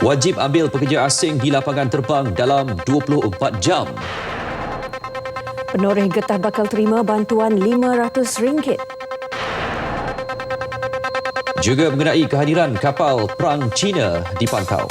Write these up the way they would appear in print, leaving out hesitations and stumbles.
Wajib ambil pekerja asing di lapangan terbang dalam 24 jam. Penoreh getah bakal terima bantuan RM500. Juga mengenai kehadiran kapal perang China dipantau.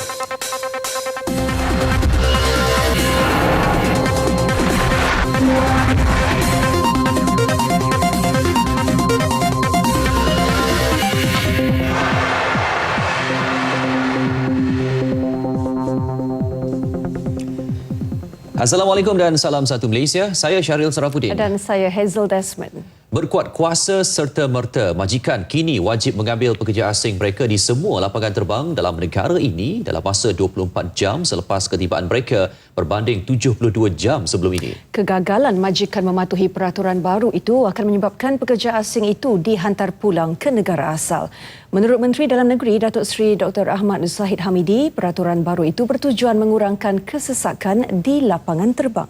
Assalamualaikum dan salam satu Malaysia. Saya Syaril Sarafuddin. Dan saya Hazel Desmond. Berkuat kuasa serta-merta, majikan kini wajib mengambil pekerja asing mereka di semua lapangan terbang dalam negara ini dalam masa 24 jam selepas ketibaan mereka berbanding 72 jam sebelum ini. Kegagalan majikan mematuhi peraturan baru itu akan menyebabkan pekerja asing itu dihantar pulang ke negara asal. Menurut Menteri Dalam Negeri Datuk Seri Dr. Ahmad Zahid Hamidi, peraturan baru itu bertujuan mengurangkan kesesakan di lapangan terbang.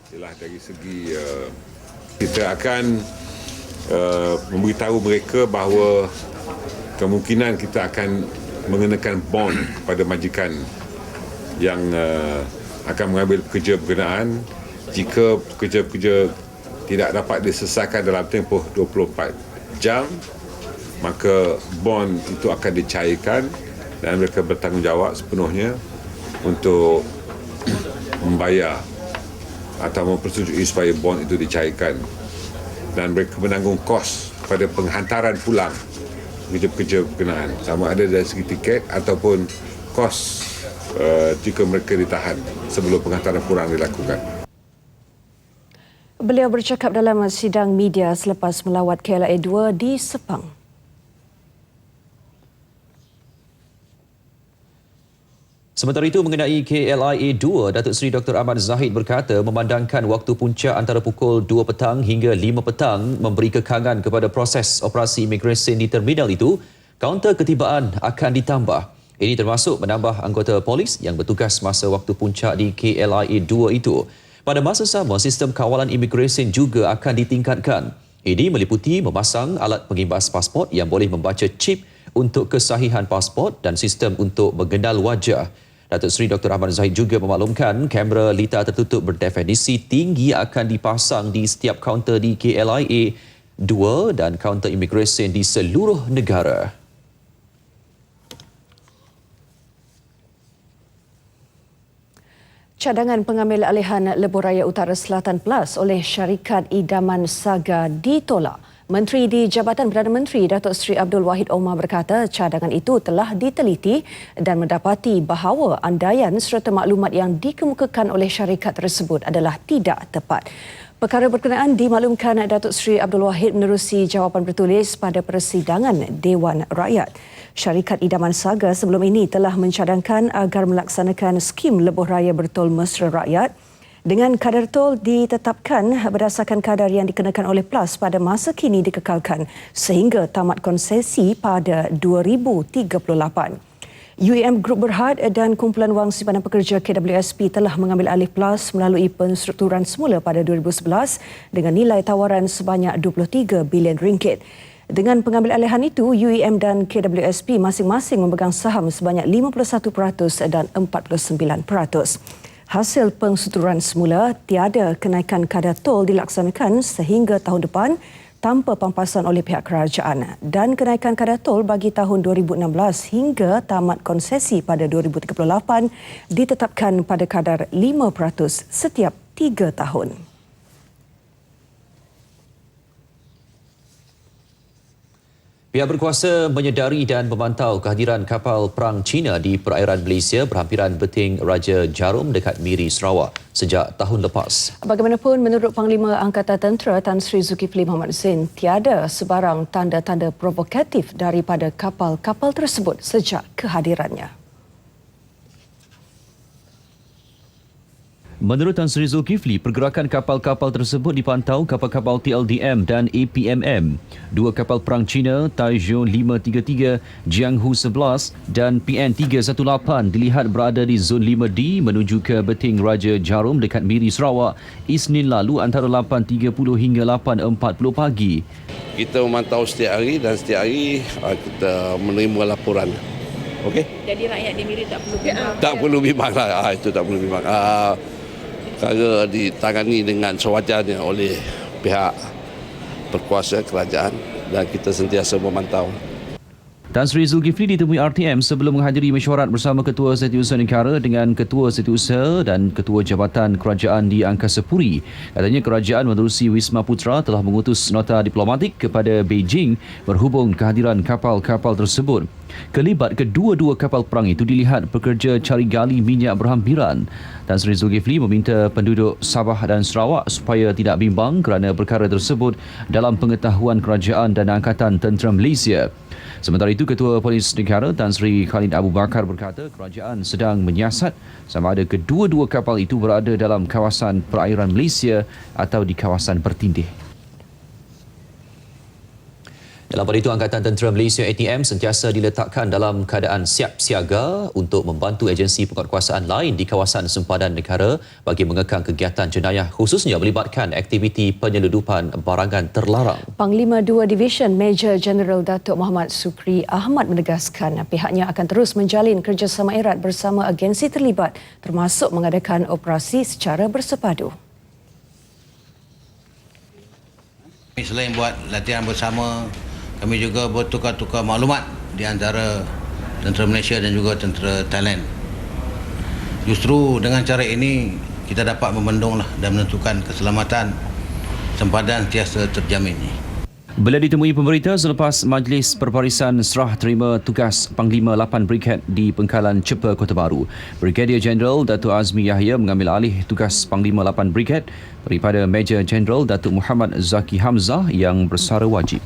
Ialah dari segi kita akan memberitahu mereka bahawa kemungkinan kita akan mengenakan bond kepada majikan yang akan mengambil pekerja berkenaan jika pekerja-pekerja tidak dapat diselesaikan dalam tempoh 24 jam, maka bond itu akan dicairkan dan mereka bertanggungjawab sepenuhnya untuk membayar atau mempersetujui supaya bond itu dicairkan, dan mereka menanggung kos pada penghantaran pulang pekerja-pekerja berkenaan, sama ada dari segi tiket ataupun kos jika mereka ditahan sebelum penghantaran pulang dilakukan. Beliau bercakap dalam sidang media selepas melawat KLIA 2 di Sepang. Sementara itu, mengenai KLIA 2, Datuk Seri Dr. Ahmad Zahid berkata memandangkan waktu puncak antara pukul 2 petang hingga 5 petang memberi kekangan kepada proses operasi imigresen di terminal itu, kaunter ketibaan akan ditambah. Ini termasuk menambah anggota polis yang bertugas masa waktu puncak di KLIA 2 itu. Pada masa sama, sistem kawalan imigresen juga akan ditingkatkan. Ini meliputi memasang alat pengimbas pasport yang boleh membaca chip untuk kesahihan pasport dan sistem untuk mengenal wajah. Datuk Seri Dr. Ahmad Zahid juga memaklumkan kamera litar tertutup berdefinisi tinggi akan dipasang di setiap kaunter di KLIA 2 dan kaunter imigresen di seluruh negara. Cadangan pengambil alihan Lebuh Raya Utara Selatan Plus oleh syarikat idaman Saga ditolak. Menteri di Jabatan Perdana Menteri Datuk Seri Abdul Wahid Omar berkata cadangan itu telah diteliti dan mendapati bahawa andaian serta maklumat yang dikemukakan oleh syarikat tersebut adalah tidak tepat. Perkara berkenaan dimaklumkan Datuk Seri Abdul Wahid menerusi jawapan bertulis pada persidangan Dewan Rakyat. Syarikat idaman Saga sebelum ini telah mencadangkan agar melaksanakan skim Lebuh Raya Bertol Mesra Rakyat dengan kadar tol ditetapkan berdasarkan kadar yang dikenakan oleh PLAS pada masa kini dikekalkan sehingga tamat konsesi pada 2038. UEM Group Berhad dan Kumpulan Wang Simpanan Pekerja KWSP telah mengambil alih PLAS melalui penstrukturan semula pada 2011 dengan nilai tawaran sebanyak RM23 bilion. Dengan pengambil alihan itu, UEM dan KWSP masing-masing memegang saham sebanyak 51% dan 49%. Hasil pensuturan semula, tiada kenaikan kadar tol dilaksanakan sehingga tahun depan tanpa pampasan oleh pihak kerajaan, dan kenaikan kadar tol bagi tahun 2016 hingga tamat konsesi pada 2038 ditetapkan pada kadar 5% setiap 3 tahun. Pihak berkuasa menyedari dan memantau kehadiran kapal perang China di perairan Malaysia berhampiran beting Raja Jarum dekat Miri, Sarawak sejak tahun lepas. Bagaimanapun, menurut Panglima Angkatan Tentera Tan Sri Zulkifli Mohamad Zain, tiada sebarang tanda-tanda provokatif daripada kapal-kapal tersebut sejak kehadirannya. Menurut Tan Sri Zulkifli, pergerakan kapal-kapal tersebut dipantau kapal-kapal TLDM dan APMM. Dua kapal perang China, Taizhou 533, Jianghu 11 dan PN 318 dilihat berada di Zon 5D menuju ke Beting Raja Jarum dekat Miri, Sarawak, Isnin lalu antara 8.30 hingga 8.40 pagi. Kita memantau setiap hari dan setiap hari kita menerima laporan. Okey? Jadi rakyat di Miri tak perlu bimbang. Tak perlu bimbang lah. Itu tak perlu bimbang. Perkara ditangani dengan sewajarnya oleh pihak berkuasa kerajaan dan kita sentiasa memantau. Tan Sri Zulkifli ditemui RTM sebelum menghadiri mesyuarat bersama Ketua Setiausaha Negara dengan Ketua Setiausaha dan Ketua Jabatan Kerajaan di Angkasa Puri. Katanya kerajaan menerusi Wisma Putra telah mengutus nota diplomatik kepada Beijing berhubung kehadiran kapal-kapal tersebut. Kelibat kedua-dua kapal perang itu dilihat bekerja cari gali minyak berhampiran. Tan Sri Zulkifli meminta penduduk Sabah dan Sarawak supaya tidak bimbang kerana perkara tersebut dalam pengetahuan kerajaan dan Angkatan Tentera Malaysia. Sementara itu, Ketua Polis Negara Tan Sri Khalid Abu Bakar berkata kerajaan sedang menyiasat sama ada kedua-dua kapal itu berada dalam kawasan perairan Malaysia atau di kawasan bertindih. Dalam pada itu, Angkatan Tentera Malaysia ATM sentiasa diletakkan dalam keadaan siap siaga untuk membantu agensi penguatkuasaan lain di kawasan sempadan negara bagi mengekang kegiatan jenayah khususnya melibatkan aktiviti penyeludupan barangan terlarang. Panglima 2 Division Major General Datuk Muhammad Sukri Ahmad menegaskan pihaknya akan terus menjalin kerjasama erat bersama agensi terlibat termasuk mengadakan operasi secara bersepadu. Selain buat latihan bersama, kami juga bertukar-tukar maklumat di antara tentera Malaysia dan juga tentera Thailand. Justru dengan cara ini kita dapat membendunglah dan menentukan keselamatan sempadan sentiasa terjamin. Beliau ditemui pemberita selepas Majlis Perbarisan serah terima tugas Panglima 8 Brigad di Pengkalan Cepa, Kota Baru. Brigadier Jeneral Datuk Azmi Yahya mengambil alih tugas Panglima 8 Brigad daripada Major Jeneral Datuk Muhammad Zaki Hamzah yang bersara wajib.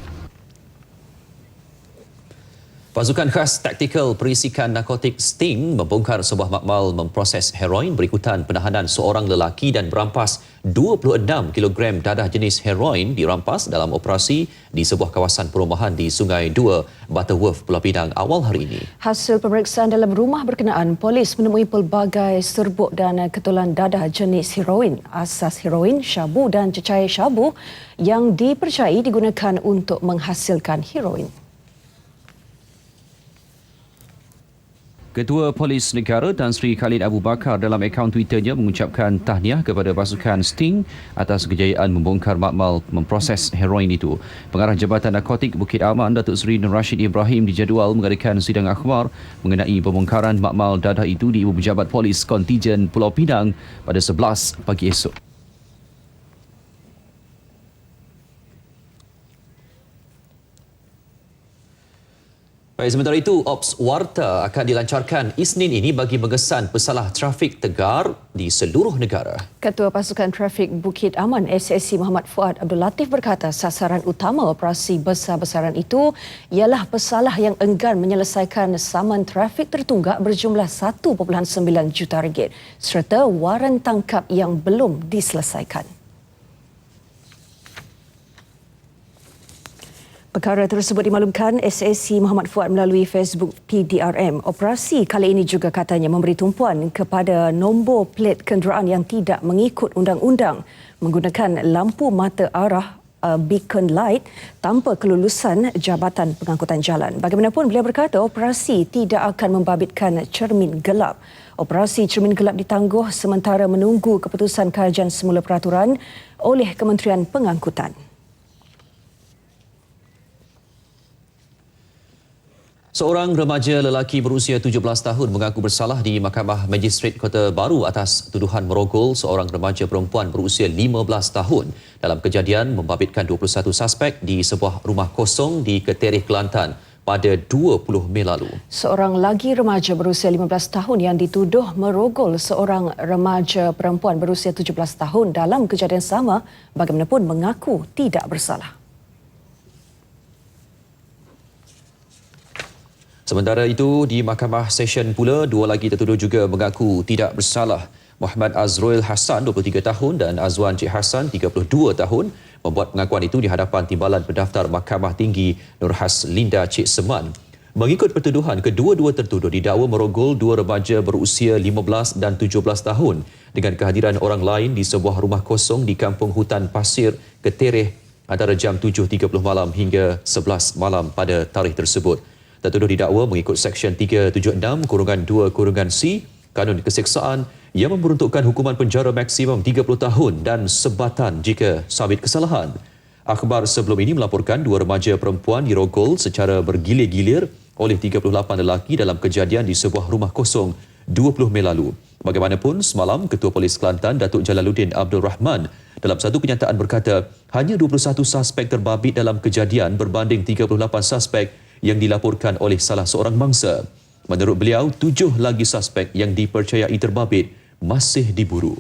Pasukan khas taktikal perisikan narkotik Sting membongkar sebuah makmal memproses heroin berikutan penahanan seorang lelaki dan merampas 26 kg dadah jenis heroin dirampas dalam operasi di sebuah kawasan perumahan di Sungai 2, Butterworth, Pulau Pinang awal hari ini. Hasil pemeriksaan dalam rumah berkenaan, polis menemui pelbagai serbuk dan ketulan dadah jenis heroin, asas heroin, syabu dan cecair syabu yang dipercayai digunakan untuk menghasilkan heroin. Ketua Polis Negara Tan Sri Khalid Abu Bakar dalam akaun Twitternya mengucapkan tahniah kepada pasukan Sting atas kejayaan membongkar makmal memproses heroin itu. Pengarah Jabatan Narkotik Bukit Aman Datuk Seri Nur Rashid Ibrahim dijadual mengadakan sidang akhbar mengenai pembongkaran makmal dadah itu di Ibu Pejabat Polis Kontijen Pulau Pinang pada 11 pagi esok. Baik, sementara itu, Ops Warta akan dilancarkan Isnin ini bagi mengesan pesalah trafik tegar di seluruh negara. Ketua Pasukan Trafik Bukit Aman SSC Muhammad Fuad Abdul Latif berkata sasaran utama operasi besar-besaran itu ialah pesalah yang enggan menyelesaikan saman trafik tertunggak berjumlah 1.9 juta ringgit serta waran tangkap yang belum diselesaikan. Perkara tersebut dimaklumkan SSC Muhammad Fuad melalui Facebook PDRM. Operasi kali ini juga katanya memberi tumpuan kepada nombor plet kenderaan yang tidak mengikut undang-undang menggunakan lampu mata arah beacon light tanpa kelulusan Jabatan Pengangkutan Jalan. Bagaimanapun beliau berkata operasi tidak akan membabitkan cermin gelap. Operasi cermin gelap ditangguh sementara menunggu keputusan kajian semula peraturan oleh Kementerian Pengangkutan. Seorang remaja lelaki berusia 17 tahun mengaku bersalah di Mahkamah Magistrate Kota Baru atas tuduhan merogol seorang remaja perempuan berusia 15 tahun dalam kejadian membabitkan 21 suspek di sebuah rumah kosong di Keterih, Kelantan pada 20 Mei lalu. Seorang lagi remaja berusia 15 tahun yang dituduh merogol seorang remaja perempuan berusia 17 tahun dalam kejadian sama bagaimanapun mengaku tidak bersalah. Sementara itu, di Mahkamah Session pula, dua lagi tertuduh juga mengaku tidak bersalah. Muhammad Azruil Hassan 23 tahun dan Azwan Cik Hassan 32 tahun membuat pengakuan itu di hadapan Timbalan Pendaftar Mahkamah Tinggi Nurhas Linda Cik Seman. Mengikut pertuduhan, kedua-dua tertuduh didakwa merogol dua remaja berusia 15 dan 17 tahun dengan kehadiran orang lain di sebuah rumah kosong di Kampung Hutan Pasir, Ketereh antara jam 7.30 malam hingga 11 malam pada tarikh tersebut. Tertuduh didakwa mengikut Seksyen 376-2-C Kanun Keseksaan yang memperuntukkan hukuman penjara maksimum 30 tahun dan sebatan jika sabit kesalahan. Akhbar sebelum ini melaporkan dua remaja perempuan dirogol secara bergilir-gilir oleh 38 lelaki dalam kejadian di sebuah rumah kosong 20 Mei lalu. Bagaimanapun, semalam Ketua Polis Kelantan Datuk Jalaluddin Abdul Rahman dalam satu kenyataan berkata hanya 21 suspek terbabit dalam kejadian berbanding 38 suspek yang dilaporkan oleh salah seorang mangsa. Menurut beliau, 7 lagi suspek yang dipercayai terbabit masih diburu.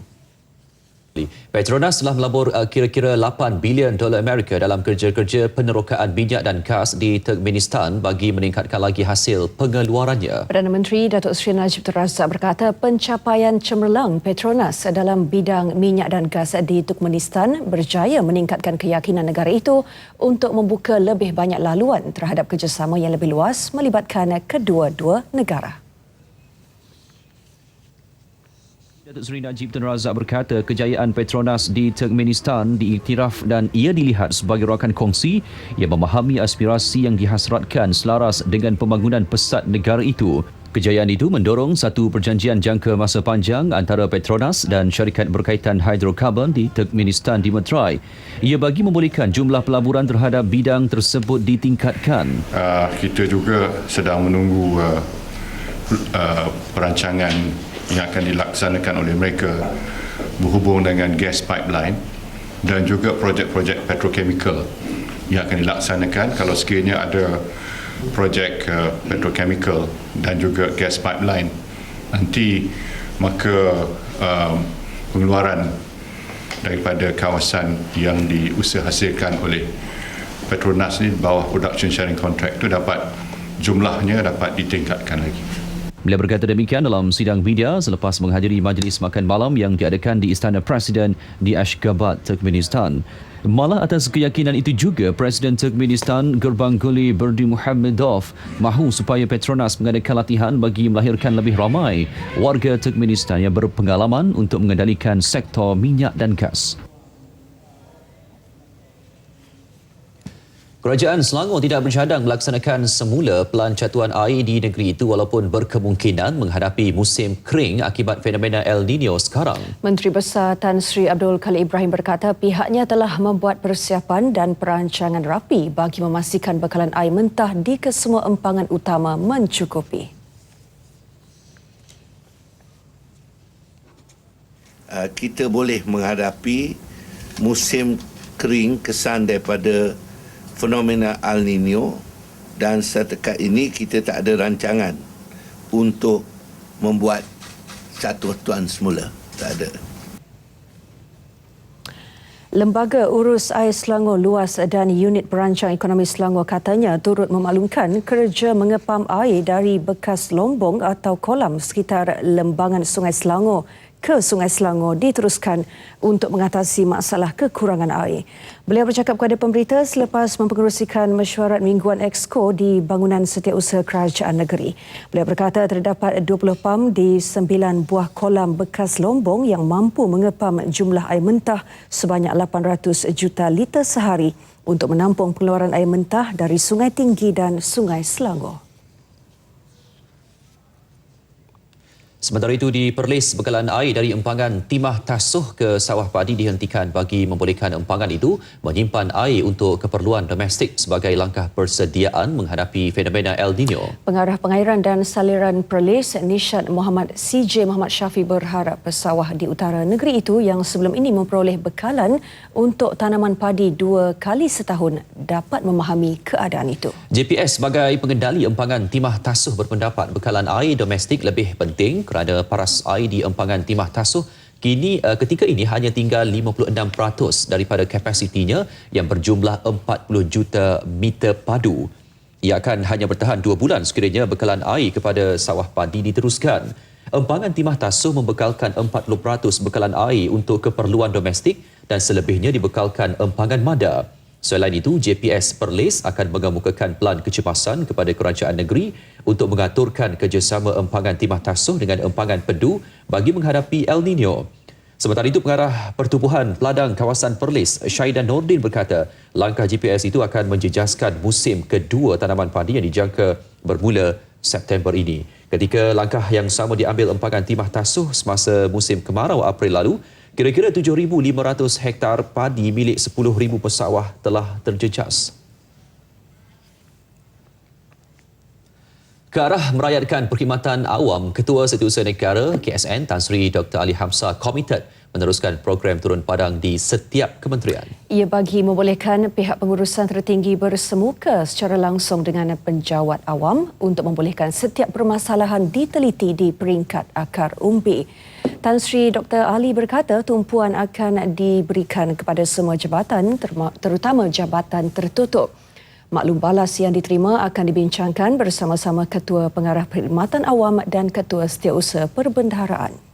Petronas telah melabur kira-kira 8 bilion dolar Amerika dalam kerja-kerja penerokaan minyak dan gas di Turkmenistan bagi meningkatkan lagi hasil pengeluarannya. Perdana Menteri Datuk Seri Najib Tun Razak berkata pencapaian cemerlang Petronas dalam bidang minyak dan gas di Turkmenistan berjaya meningkatkan keyakinan negara itu untuk membuka lebih banyak laluan terhadap kerjasama yang lebih luas melibatkan kedua-dua negara. Datuk Seri Najib Tun Razak berkata kejayaan Petronas di Turkmenistan diiktiraf dan ia dilihat sebagai rakan kongsi yang memahami aspirasi yang dihasratkan selaras dengan pembangunan pesat negara itu. Kejayaan itu mendorong satu perjanjian jangka masa panjang antara Petronas dan syarikat berkaitan hidrokarbon di Turkmenistan dimeterai. Ia bagi membolehkan jumlah pelaburan terhadap bidang tersebut ditingkatkan. Kita juga sedang menunggu perancangan yang akan dilaksanakan oleh mereka berhubung dengan gas pipeline dan juga projek-projek petrochemical yang akan dilaksanakan. Kalau sekiranya ada projek petrochemical dan juga gas pipeline nanti, maka pengeluaran daripada kawasan yang diusahahasilkan oleh Petronas ni bawah production sharing contract itu jumlahnya dapat ditingkatkan lagi. Beliau berkata demikian dalam sidang media selepas menghadiri majlis makan malam yang diadakan di Istana Presiden di Ashgabat, Turkmenistan. Malah atas keyakinan itu juga, Presiden Turkmenistan Gurbanguly Berdimuhamedov mahu supaya Petronas mengadakan latihan bagi melahirkan lebih ramai warga Turkmenistan yang berpengalaman untuk mengendalikan sektor minyak dan gas. Kerajaan Selangor tidak bercadang melaksanakan semula pelancaruan air di negeri itu walaupun berkemungkinan menghadapi musim kering akibat fenomena El Nino sekarang. Menteri Besar Tan Sri Abdul Khalid Ibrahim berkata pihaknya telah membuat persiapan dan perancangan rapi bagi memastikan bekalan air mentah di kesemua empangan utama mencukupi. Kita boleh menghadapi musim kering kesan daripada fenomena El Nino dan setakat ini kita tak ada rancangan untuk membuat satu-satuan semula. Tak ada. Lembaga Urus Air Selangor Luas dan Unit Perancang Ekonomi Selangor katanya turut memaklumkan kerja mengepam air dari bekas lombong atau kolam sekitar lembangan Sungai Selangor ke Sungai Selangor diteruskan untuk mengatasi masalah kekurangan air. Beliau bercakap kepada pemberita selepas mempengerusikan mesyuarat mingguan Exco di bangunan setiausaha kerajaan negeri. Beliau berkata terdapat 20 pam di 9 buah kolam bekas lombong yang mampu mengepam jumlah air mentah sebanyak 800 juta liter sehari untuk menampung pengeluaran air mentah dari sungai tinggi dan Sungai Selangor. Sementara itu, di Perlis, bekalan air dari empangan Timah Tasuh ke sawah padi dihentikan bagi membolehkan empangan itu menyimpan air untuk keperluan domestik sebagai langkah persediaan menghadapi fenomena El Nino. Pengarah Pengairan dan Saliran Perlis, Nishad Muhammad CJ Muhammad Syafi berharap pesawah di utara negeri itu yang sebelum ini memperoleh bekalan untuk tanaman padi 2 kali setahun dapat memahami keadaan itu. JPS sebagai pengendali empangan Timah Tasuh berpendapat bekalan air domestik lebih penting kerana paras air di empangan Timah Tasuh ketika ini hanya tinggal 56% daripada kapasitinya yang berjumlah 40 juta meter padu. Ia akan hanya bertahan 2 bulan sekiranya bekalan air kepada sawah padi diteruskan. Empangan Timah Tasuh membekalkan 40% bekalan air untuk keperluan domestik dan selebihnya dibekalkan empangan mada. Selain itu, JPS Perlis akan mengemukakan pelan kecepasan kepada kerajaan negeri untuk mengaturkan kerjasama empangan Timah Tasuh dengan empangan Pedu bagi menghadapi El Nino. Sementara itu, Pengarah Pertubuhan Peladang Kawasan Perlis, Syaidan Nordin berkata, langkah GPS itu akan menjejaskan musim kedua tanaman padi yang dijangka bermula September ini. Ketika langkah yang sama diambil empangan Timah Tasuh semasa musim kemarau April lalu, kira-kira 7,500 hektar padi milik 10,000 pesawah telah terjejas. Ke arah merayatkan perkhidmatan awam, Ketua Setiausaha Negara KSN Tan Sri Dr. Ali Hamzah komited meneruskan program turun padang di setiap kementerian. Ia bagi membolehkan pihak pengurusan tertinggi bersemuka secara langsung dengan penjawat awam untuk membolehkan setiap permasalahan diteliti di peringkat akar umbi. Tan Sri Dr. Ali berkata tumpuan akan diberikan kepada semua jabatan terutama jabatan tertutup. Maklum balas yang diterima akan dibincangkan bersama-sama Ketua Pengarah Perkhidmatan Awam dan Ketua Setiausaha Perbendaharaan.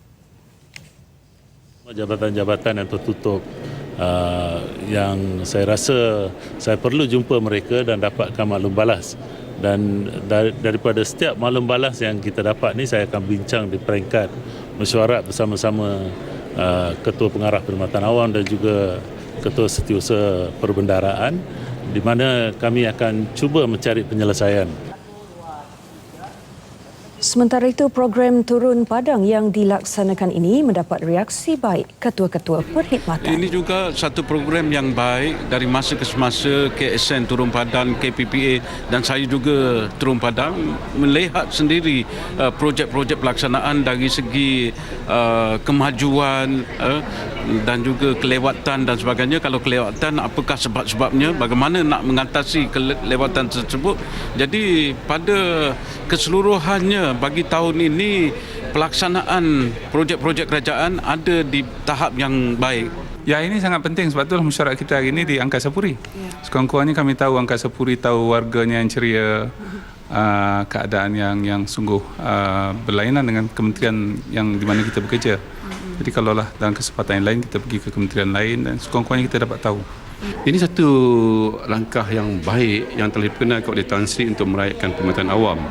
Jabatan-jabatan yang tertutup yang saya rasa saya perlu jumpa mereka dan dapatkan maklum balas. Dan daripada setiap maklum balas yang kita dapat ni, saya akan bincang di peringkat mesyuarat bersama-sama Ketua Pengarah Perkhidmatan Awam dan juga Ketua Setiausaha Perbendaharaan, di mana kami akan cuba mencari penyelesaian. Sementara itu, program turun padang yang dilaksanakan ini mendapat reaksi baik Ketua-Ketua Perkhidmatan. Ini juga satu program yang baik dari masa ke semasa KSN turun padang, KPPA dan saya juga turun padang melihat sendiri projek-projek pelaksanaan dari segi kemajuan dan juga kelewatan dan sebagainya. Kalau kelewatan, apakah sebab-sebabnya, bagaimana nak mengatasi kelewatan tersebut. Jadi pada keseluruhannya bagi tahun ini pelaksanaan projek-projek kerajaan ada di tahap yang baik. Ya, ini sangat penting sebab itulah mesyuarat kita hari ini di Angkasa Puri. Sekurang-kurangnya kami tahu Angkasa Puri, tahu warganya yang ceria, keadaan yang sungguh berlainan dengan kementerian yang di mana kita bekerja. Jadi kalaulah dalam kesempatan yang lain kita pergi ke kementerian lain dan sekurang-kurangnya kita dapat tahu. Ini satu langkah yang baik yang telah diperkenalkan oleh Tan Sri untuk meraihkan perkhidmatan awam.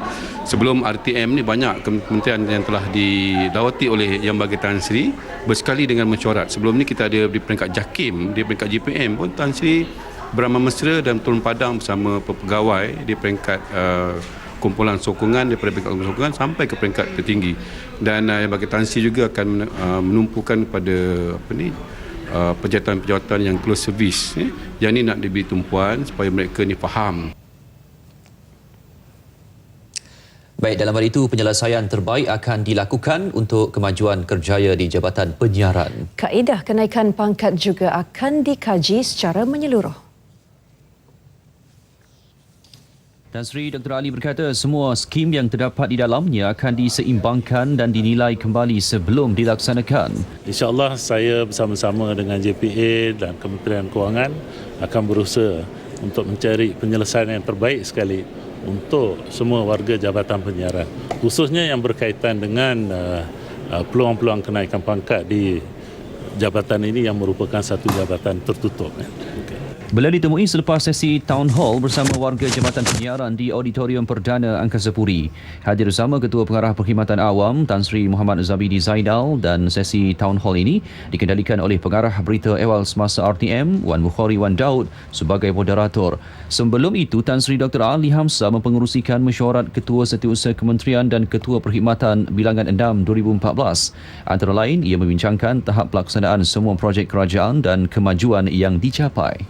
Sebelum RTM ni banyak kementerian yang telah dilawati oleh Yang Berhormat Tan Sri bersekali dengan mesyuarat. Sebelum ni kita ada di peringkat JAKIM, di peringkat JPM pun Tan Sri beramal mesra dan turun padang bersama pegawai di peringkat kumpulan sokongan, daripada peringkat kumpulan sokongan sampai ke peringkat tertinggi. Dan Yang Berhormat Tan Sri juga akan menumpukan pada pejawatan-pejawatan yang close service yang ni nak diberi tumpuan supaya mereka ni faham. Baik, dalam hal itu penyelesaian terbaik akan dilakukan untuk kemajuan kerjaya di Jabatan Penyiaran. Kaedah kenaikan pangkat juga akan dikaji secara menyeluruh. Tan Sri Dr. Ali berkata semua skim yang terdapat di dalamnya akan diseimbangkan dan dinilai kembali sebelum dilaksanakan. InsyaAllah saya bersama-sama dengan JPA dan Kementerian Kewangan akan berusaha untuk mencari penyelesaian yang terbaik sekali untuk semua warga Jabatan Penyiaran, khususnya yang berkaitan dengan peluang-peluang kenaikan pangkat di jabatan ini yang merupakan satu jabatan tertutup. Beliau ditemui selepas sesi Town Hall bersama warga Jabatan Penyiaran di Auditorium Perdana Angkasa Puri. Hadir bersama Ketua Pengarah Perkhidmatan Awam Tan Sri Muhammad Zabidi Zainal, dan sesi Town Hall ini dikendalikan oleh Pengarah Berita Ewal Semasa RTM Wan Bukhari Wan Daud sebagai moderator. Sebelum itu, Tan Sri Dr. Ali Hamzah mempengerusikan mesyuarat Ketua Setiausaha Kementerian dan Ketua Perkhidmatan Bilangan 6 2014. Antara lain, ia membincangkan tahap pelaksanaan semua projek kerajaan dan kemajuan yang dicapai.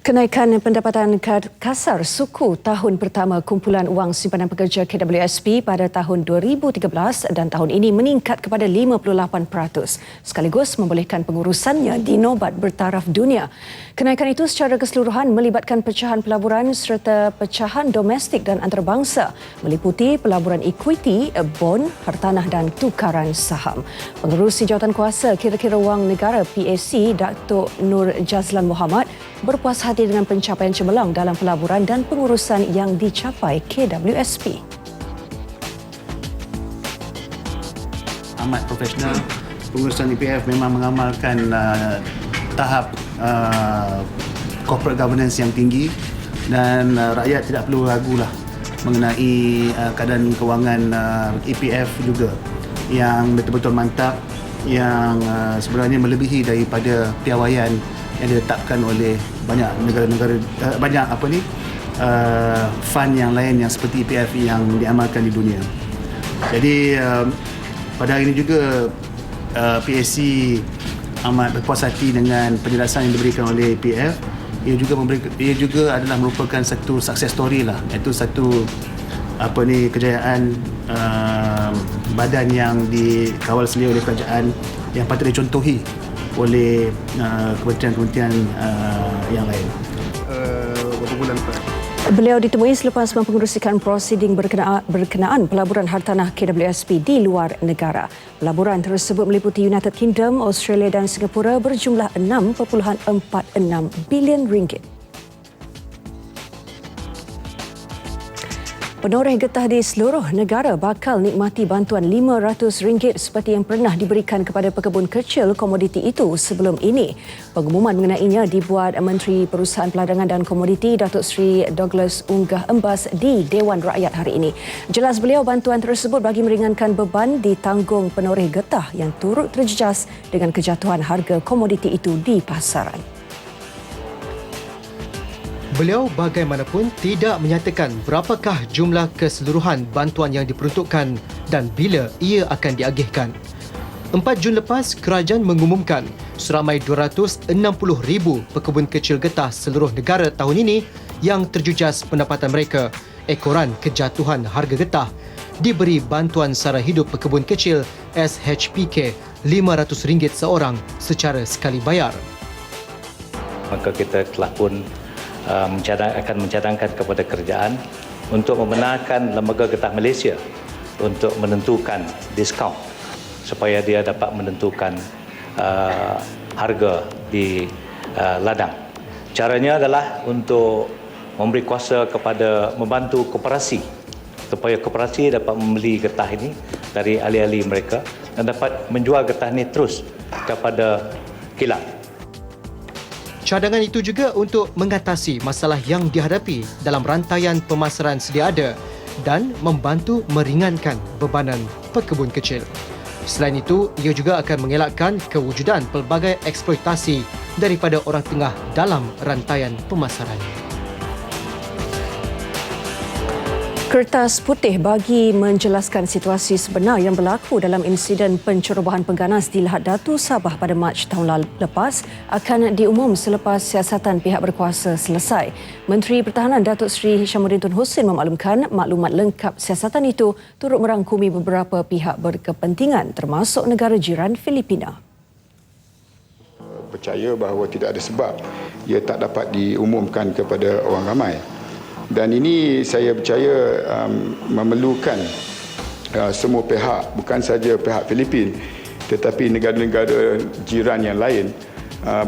Kenaikan pendapatan kasar suku tahun pertama kumpulan wang simpanan pekerja KWSP pada tahun 2013 dan tahun ini meningkat kepada 58%, sekaligus membolehkan pengurusannya di nobat bertaraf dunia. Kenaikan itu secara keseluruhan melibatkan pecahan pelaburan serta pecahan domestik dan antarabangsa, meliputi pelaburan equity, bond, hartanah dan tukaran saham. Pengerusi Jawatankuasa Kira-kira Wang Negara PAC, Datuk Nur Jazlan Mohamad, berpuas hati dengan pencapaian cemerlang dalam pelaburan dan pengurusan yang dicapai KWSP. Amat profesional. Pengurusan EPF memang mengamalkan tahap corporate governance yang tinggi dan rakyat tidak perlu ragulah mengenai keadaan kewangan EPF juga yang betul-betul mantap, yang sebenarnya melebihi daripada piawaian yang diletakkan oleh banyak negara-negara, fund yang lain yang seperti EPF yang diamalkan di dunia. Jadi pada hari ini juga PAC amat berpuas hati dengan penjelasan yang diberikan oleh EPF. Ia juga adalah merupakan satu success story lah, iaitu satu kejayaan badan yang dikawal selia oleh kerajaan yang patut dicontohi oleh kementerian-kementerian yang lain. Beberapa bulan lepas. Beliau ditemui selepas mempengerusikan prosiding berkenaan pelaburan hartanah KWSP di luar negara. Pelaburan tersebut meliputi United Kingdom, Australia dan Singapura berjumlah 6.46 bilion ringgit. Penoreh getah di seluruh negara bakal nikmati bantuan RM500 seperti yang pernah diberikan kepada pekebun kecil komoditi itu sebelum ini. Pengumuman mengenainya dibuat Menteri Perusahaan Peladangan dan Komoditi Datuk Seri Douglas Unggah Embas di Dewan Rakyat hari ini. Jelas beliau, bantuan tersebut bagi meringankan beban ditanggung penoreh getah yang turut terjejas dengan kejatuhan harga komoditi itu di pasaran. Beliau bagaimanapun tidak menyatakan berapakah jumlah keseluruhan bantuan yang diperuntukkan dan bila ia akan diagihkan. 4 Jun lepas, kerajaan mengumumkan seramai 260,000 pekebun kecil getah seluruh negara tahun ini yang terjejas pendapatan mereka ekoran kejatuhan harga getah diberi bantuan sara hidup pekebun kecil SHPK RM500 seorang secara sekali bayar. Maka kita telah pun akan mencadangkan kepada kerajaan untuk membenarkan Lembaga Getah Malaysia untuk menentukan diskaun supaya dia dapat menentukan harga di ladang. Caranya adalah untuk memberi kuasa kepada membantu koperasi supaya koperasi dapat membeli getah ini dari ahli-ahli mereka dan dapat menjual getah ini terus kepada kilang. Cadangan itu juga untuk mengatasi masalah yang dihadapi dalam rantaian pemasaran sedia ada dan membantu meringankan bebanan pekebun kecil. Selain itu, ia juga akan mengelakkan kewujudan pelbagai eksploitasi daripada orang tengah dalam rantaian pemasaran. Kertas putih bagi menjelaskan situasi sebenar yang berlaku dalam insiden pencerobohan pengganas di Lahad Datu, Sabah pada Mac tahun lepas akan diumum selepas siasatan pihak berkuasa selesai. Menteri Pertahanan Datuk Seri Hishamuddin Tun Hussein memaklumkan maklumat lengkap siasatan itu turut merangkumi beberapa pihak berkepentingan termasuk negara jiran Filipina. Percaya bahawa tidak ada sebab ia tak dapat diumumkan kepada orang ramai. Dan ini saya percaya memerlukan semua pihak, bukan saja pihak Filipin tetapi negara-negara jiran yang lain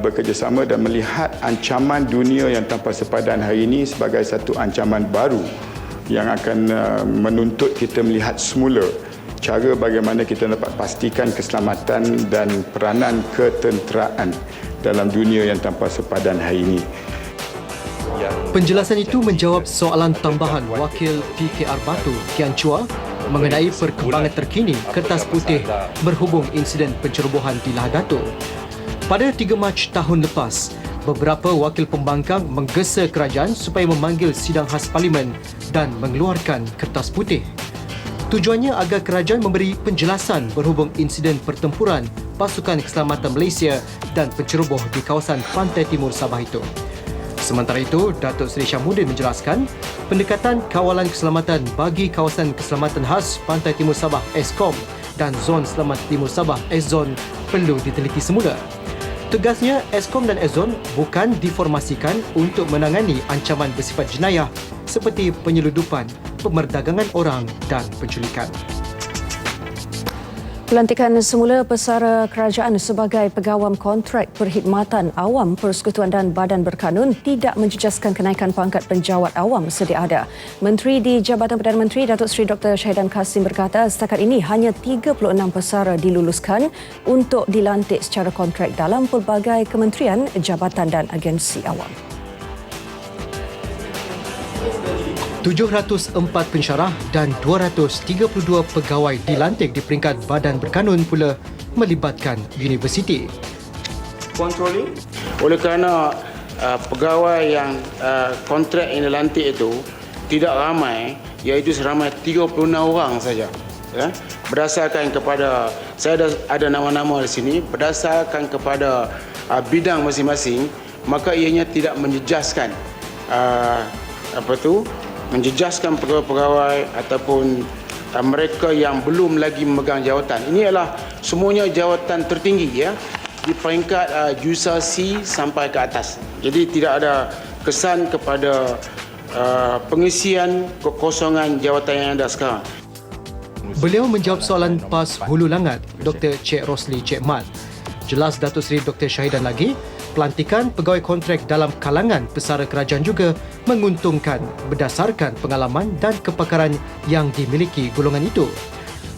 bekerjasama dan melihat ancaman dunia yang tanpa sepadan hari ini sebagai satu ancaman baru yang akan menuntut kita melihat semula cara bagaimana kita dapat pastikan keselamatan dan peranan ketenteraan dalam dunia yang tanpa sepadan hari ini. Penjelasan itu menjawab soalan tambahan Wakil PKR Batu, Kian Chua, mengenai perkembangan terkini kertas putih berhubung insiden pencerobohan di Lahad Datu. Pada 3 Mac tahun lepas, beberapa wakil pembangkang menggesa kerajaan supaya memanggil sidang khas parlimen dan mengeluarkan kertas putih. Tujuannya agar kerajaan memberi penjelasan berhubung insiden pertempuran Pasukan Keselamatan Malaysia dan penceroboh di kawasan pantai timur Sabah itu. Sementara itu, Datuk Seri Syamudin menjelaskan pendekatan kawalan keselamatan bagi kawasan keselamatan khas Pantai Timur Sabah Eskom dan Zon Selamat Timur Sabah Eszon perlu diteliti semula. Tugasnya, Eskom dan Eszon bukan diformasikan untuk menangani ancaman bersifat jenayah seperti penyeludupan, pemerdagangan orang dan penculikan. Pelantikan semula pesara kerajaan sebagai pegawai kontrak perkhidmatan awam Persekutuan dan Badan Berkanun tidak menjejaskan kenaikan pangkat penjawat awam sedia ada. Menteri di Jabatan Perdana Menteri Datuk Seri Dr. Shahidan Kassim berkata setakat ini hanya 36 pesara diluluskan untuk dilantik secara kontrak dalam pelbagai kementerian, jabatan dan agensi awam. 704 pensyarah dan 232 pegawai dilantik di peringkat Badan Berkanun pula melibatkan universiti. Controlling oleh kerana pegawai yang kontrak yang dilantik itu tidak ramai, iaitu seramai 36 orang saja. Ya, berdasarkan kepada, saya ada nama-nama di sini, berdasarkan kepada bidang masing-masing, maka ianya tidak menjejaskan menjejaskan pegawai-pegawai ataupun mereka yang belum lagi memegang jawatan. Ini adalah semuanya jawatan tertinggi ya, di peringkat Jusa C sampai ke atas. Jadi tidak ada kesan kepada pengisian kekosongan jawatan yang ada sekarang. Beliau menjawab soalan PAS Hulu Langat Dr. Cik Rosli Cik Mat. Jelas Datuk Seri Dr. Shahidan lagi, pelantikan pegawai kontrak dalam kalangan pesara kerajaan juga menguntungkan berdasarkan pengalaman dan kepakaran yang dimiliki golongan itu.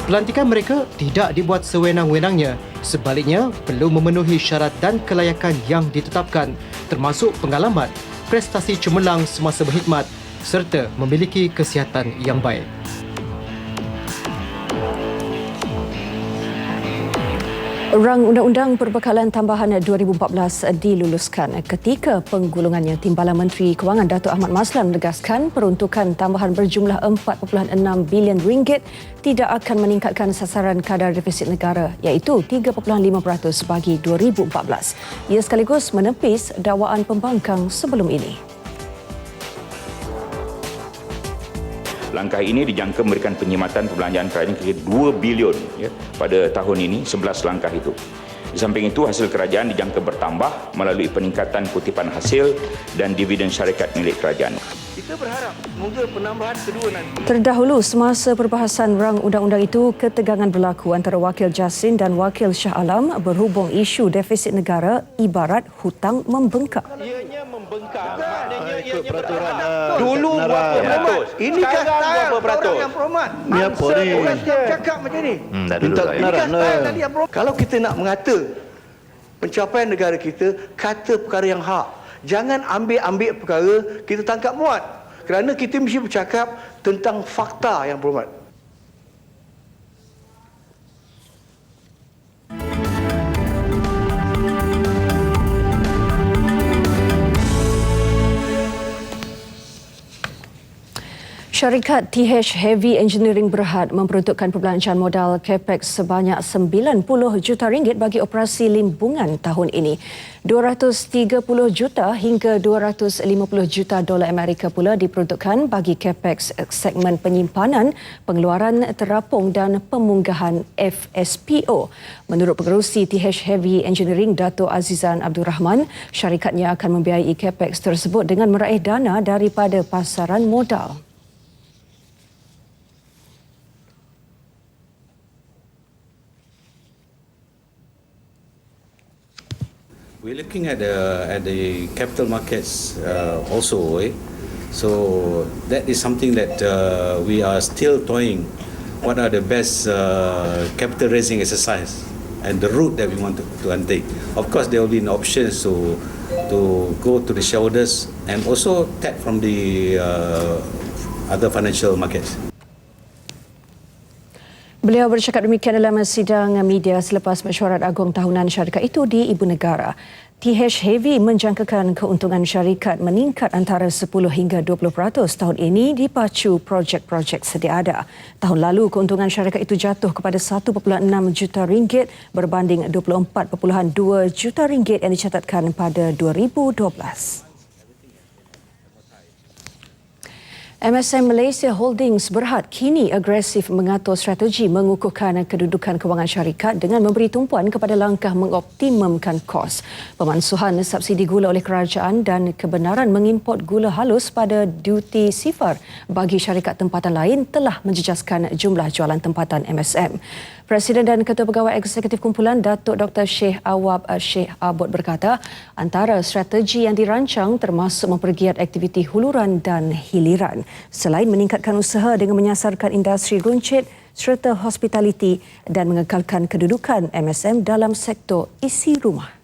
Pelantikan mereka tidak dibuat sewenang-wenangnya, sebaliknya perlu memenuhi syarat dan kelayakan yang ditetapkan, termasuk pengalaman, prestasi cemerlang semasa berkhidmat serta memiliki kesihatan yang baik. Rang Undang-Undang Perbekalan Tambahan 2014 diluluskan. Ketika penggulungannya, Timbalan Menteri Kewangan Datuk Ahmad Maslan menegaskan peruntukan tambahan berjumlah 4.6 bilion ringgit tidak akan meningkatkan sasaran kadar defisit negara iaitu 3.5% bagi 2014. Ia sekaligus menepis dakwaan pembangkang sebelum ini. Langkah ini dijangka memberikan penyematan perbelanjaan kerajaan kira 2 bilion ya, pada tahun ini, 11 langkah itu. Di samping itu, hasil kerajaan dijangka bertambah melalui peningkatan kutipan hasil dan dividen syarikat milik kerajaan. Kita berharap semoga penambahan kedua nanti. Terdahulu, semasa perbahasan rang undang-undang itu, ketegangan berlaku antara Wakil Jasin dan Wakil Shah Alam berhubung isu defisit negara ibarat hutang membengkak. Ianya membengkak, maknanya ianya peraturan dulu berapa peratus? Ini sekarang berapa peratus? Orang yang promat. Ni apa ni? Orang cakap macam ni. Minta kebenaran. Kalau kita nak mengata pencapaian negara kita, kata perkara yang hak. Jangan ambil perkara kita tangkap muat. Kerana kita mesti bercakap tentang fakta yang berhormat. Syarikat TH Heavy Engineering Berhad memperuntukkan perbelanjaan modal capex sebanyak 90 juta ringgit bagi operasi limbungan tahun ini. 230 juta hingga 250 juta dolar Amerika pula diperuntukkan bagi capex segmen penyimpanan, pengeluaran terapung dan pemunggahan FSPO. Menurut pengerusi TH Heavy Engineering Dato' Azizan Abdul Rahman, syarikatnya akan membiayai capex tersebut dengan meraih dana daripada pasaran modal. We're looking at the capital markets also, so that is something that we are still toying. What are the best capital raising exercise and the route that we want to undertake? Of course, there will be options to go to the shareholders and also tap from the other financial markets. Beliau bercakap demikian dalam sidang media selepas mesyuarat agung tahunan syarikat itu di Ibu Negara. TH Heavy menjangkakan keuntungan syarikat meningkat antara 10 hingga 20% tahun ini dipacu projek-projek sedia ada. Tahun lalu keuntungan syarikat itu jatuh kepada 1.6 juta ringgit berbanding 24.2 juta ringgit yang dicatatkan pada 2012. MSM Malaysia Holdings Berhad kini agresif mengatur strategi mengukuhkan kedudukan kewangan syarikat dengan memberi tumpuan kepada langkah mengoptimumkan kos. Pemansuhan subsidi gula oleh kerajaan dan kebenaran mengimport gula halus pada duty sifar bagi syarikat tempatan lain telah menjejaskan jumlah jualan tempatan MSM. Presiden dan Ketua Pegawai Eksekutif Kumpulan Datuk Dr. Sheikh Awab Sheikh Abod berkata, antara strategi yang dirancang termasuk mempergiat aktiviti huluran dan hiliran selain meningkatkan usaha dengan menyasarkan industri runcit serta hospitaliti dan mengekalkan kedudukan MSM dalam sektor isi rumah.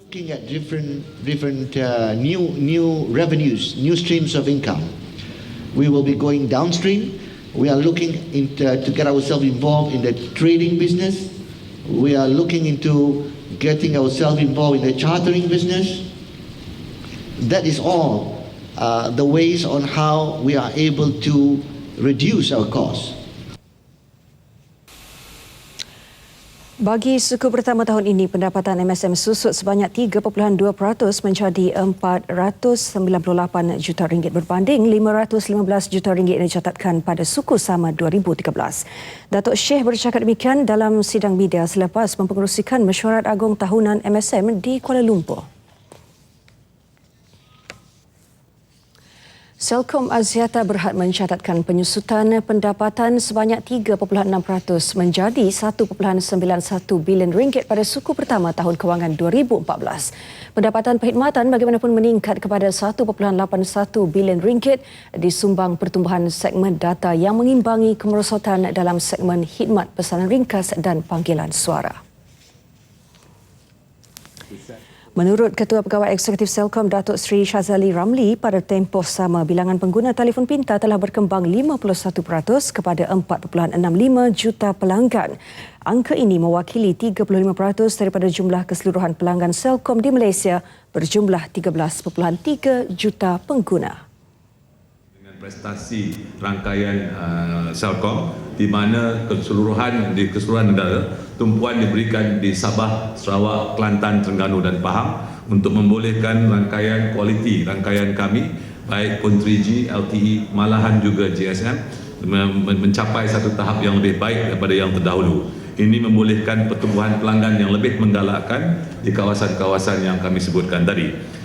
Looking at different new revenues, new streams of income. We will be going downstream. We are looking to get ourselves involved in the trading business. We are looking into getting ourselves involved in the chartering business. That is all the ways on how we are able to reduce our costs. Bagi suku pertama tahun ini, pendapatan MSM susut sebanyak 3.2% menjadi 498 juta ringgit berbanding 515 juta ringgit yang dicatatkan pada suku sama 2013. Datuk Sheikh bercakap demikian dalam sidang media selepas mempengerusikan mesyuarat agung tahunan MSM di Kuala Lumpur. Celcom Axiata Berhad mencatatkan penyusutan pendapatan sebanyak 3.6% menjadi 1.91 bilion ringgit pada suku pertama tahun kewangan 2014. Pendapatan perkhidmatan bagaimanapun meningkat kepada 1.81 bilion ringgit disumbang pertumbuhan segmen data yang mengimbangi kemerosotan dalam segmen khidmat pesanan ringkas dan panggilan suara. Menurut Ketua Pegawai Eksekutif Celcom Datuk Seri Shazali Ramli, pada tempoh sama bilangan pengguna telefon pintar telah berkembang 51% kepada 4.65 juta pelanggan. Angka ini mewakili 35% daripada jumlah keseluruhan pelanggan Celcom di Malaysia berjumlah 13.3 juta pengguna. Prestasi rangkaian Celcom di mana di keseluruhan negara tumpuan diberikan di Sabah, Sarawak, Kelantan, Terengganu dan Pahang untuk membolehkan rangkaian kualiti rangkaian kami baik pun 3G, LTE malahan juga GSM mencapai satu tahap yang lebih baik daripada yang terdahulu. Ini membolehkan pertumbuhan pelanggan yang lebih menggalakkan di kawasan-kawasan yang kami sebutkan tadi.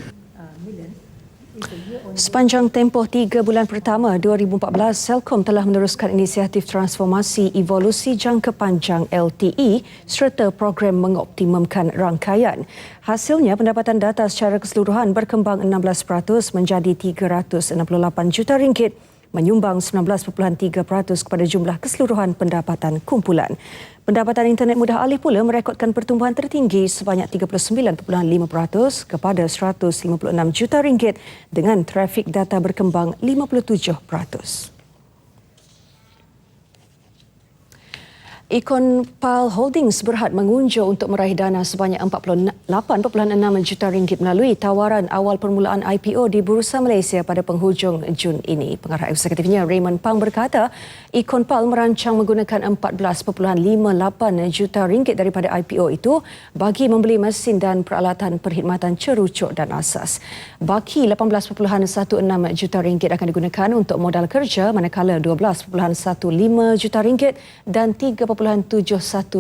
Sepanjang tempoh 3 bulan pertama 2014, Celcom telah meneruskan inisiatif transformasi evolusi jangka panjang LTE serta program mengoptimumkan rangkaian. Hasilnya, pendapatan data secara keseluruhan berkembang 16% menjadi 368 juta ringgit, menyumbang 19.3% kepada jumlah keseluruhan pendapatan kumpulan. Pendapatan internet mudah alih pula merekodkan pertumbuhan tertinggi sebanyak 39.5% kepada 156 juta ringgit dengan trafik data berkembang 57%. Ikonpal Holdings Berhad mengunjur untuk meraih dana sebanyak 48.6 juta ringgit melalui tawaran awal permulaan IPO di Bursa Malaysia pada penghujung Jun ini. Pengarah eksekutifnya Raymond Pang berkata, Ikonpal merancang menggunakan 14.58 juta ringgit daripada IPO itu bagi membeli mesin dan peralatan perkhidmatan cerucuk dan asas. Baki 18.16 juta ringgit akan digunakan untuk modal kerja, manakala 12.15 juta ringgit dan 3.71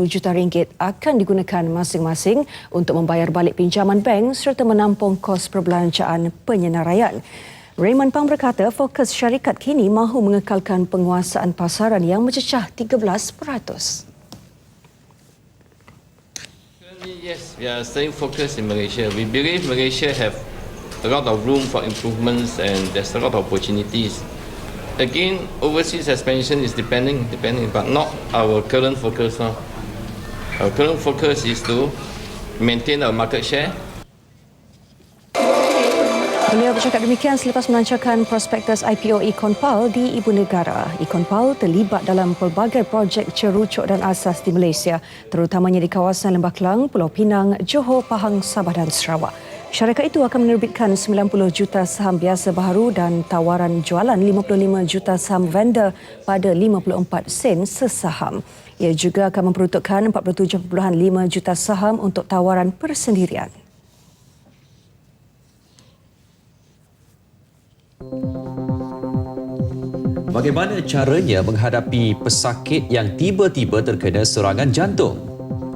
juta ringgit akan digunakan masing-masing untuk membayar balik pinjaman bank serta menampung kos perbelanjaan penyenaraian. Raymond Pang berkata fokus syarikat kini mahu mengekalkan penguasaan pasaran yang mencecah 13%. Yes, we are staying focused in Malaysia. We believe Malaysia have a lot of room for improvements and there's a lot of opportunities. Again, overseas expansion is depending, but not our current focus. Our current focus is to maintain our market share. Beliau bercakap demikian selepas melancarkan prospektus IPO Ikonpal di Ibu Negara. Ikonpal terlibat dalam pelbagai projek cerucuk dan asas di Malaysia, terutamanya di kawasan Lembah Kelang, Pulau Pinang, Johor, Pahang, Sabah dan Sarawak. Syarikat itu akan menerbitkan 90 juta saham biasa baharu dan tawaran jualan 55 juta saham vendor pada 54 sen sesaham. Ia juga akan memperuntukkan 47.5 juta saham untuk tawaran persendirian. Bagaimana caranya menghadapi pesakit yang tiba-tiba terkena serangan jantung?